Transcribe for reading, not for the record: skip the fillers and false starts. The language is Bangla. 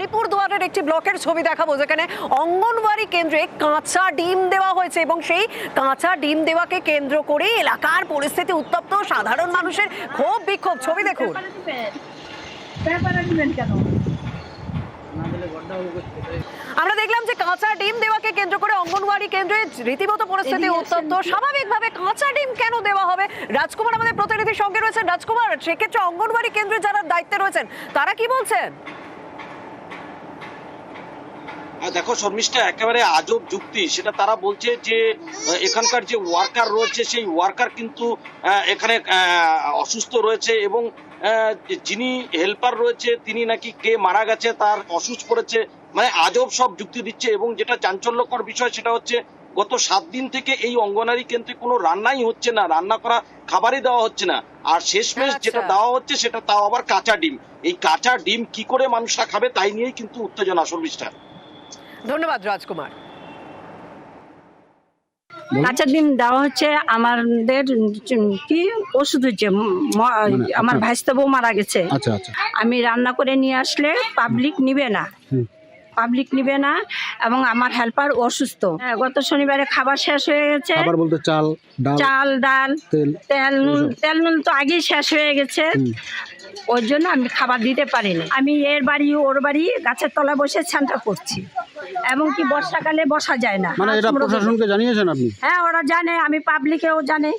আলিপুরদুয়ারের একটি ব্লকের ছবি দেখাবো, যেখানে অঙ্গনওয়াড়ি কেন্দ্রে কাঁচা ডিম দেওয়া হয়েছে এবং সেই কাঁচা ডিম দেওয়াকে কেন্দ্র করে এলাকার পরিস্থিতি উত্তপ্ত, সাধারণ মানুষের ক্ষোভ বিক্ষোভ। ছবি দেখুন। আমরা দেখলাম যে কাঁচা ডিম দেওয়াকে কেন্দ্র করে অঙ্গনওয়াড়ি কেন্দ্রে রীতিমতো পরিস্থিতি উত্তপ্ত। স্বাভাবিকভাবে কাঁচা ডিম কেন দেওয়া হবে? রাজকুমার আমাদের প্রতিনিধির সঙ্গে রয়েছেন। রাজকুমার, সেক্ষেত্রে অঙ্গনওয়াড়ি কেন্দ্রে যারা দায়িত্বে রয়েছেন তারা কি বলছেন? দেখো শর্মিষ্ঠা, একেবারে আজব যুক্তি। সেটা তারা বলছে যে এখানকার যে ওয়ার্কার রয়েছে সেই ওয়ার্কার কিন্তু এখানে অসুস্থ রয়েছে এবং যিনি হেল্পার রয়েছে তিনি নাকি কে মারা গেছে, তার অসুস্থ পড়েছে। মানে আজব সব যুক্তি দিচ্ছে। এবং যেটা চাঞ্চল্যকর বিষয় সেটা হচ্ছে গত 7 দিন থেকে এই অঙ্গনওয়াড়ি কেন্দ্রে কোনো রান্নাই হচ্ছে না, রান্না করা খাবারই দেওয়া হচ্ছে না। আর শেষমেশ যেটা দেওয়া হচ্ছে সেটা তাও আবার কাঁচা ডিম। এই কাঁচা ডিম কি করে মানুষরা খাবে তাই নিয়েই কিন্তু উত্তেজনা। শর্মিষ্ঠা, ধন্যবাদ রাজকুমার। কাঁচা ডিম দেওয়া হচ্ছে আমাদের কি ওষুধ হচ্ছে আমার ভাইস্তা বউ মারা গেছে। আচ্ছা আচ্ছা, আমি রান্না করে নিয়ে আসলে পাবলিক নিবে না, পাবলিক নিবে না এবং আমার হেল্পার অসুস্থ। গত শনিবারে খাবার শেষ হয়ে গেছে। খাবার বলতে চাল ডাল তেল নুন তো আগেই শেষ হয়ে গেছে। ওই জন্য আমি খাবার দিতে পারিনি। আমি এর বাড়ি ওর বাড়ি গাছের তলায় বসে ছানটা করছি এবং কি বর্ষাকালে বসা যায় না। মানে এটা প্রশাসনকে জানিয়েছেন আপনি? হ্যাঁ, ওরা জানে, আমি পাবলিকেও জানে।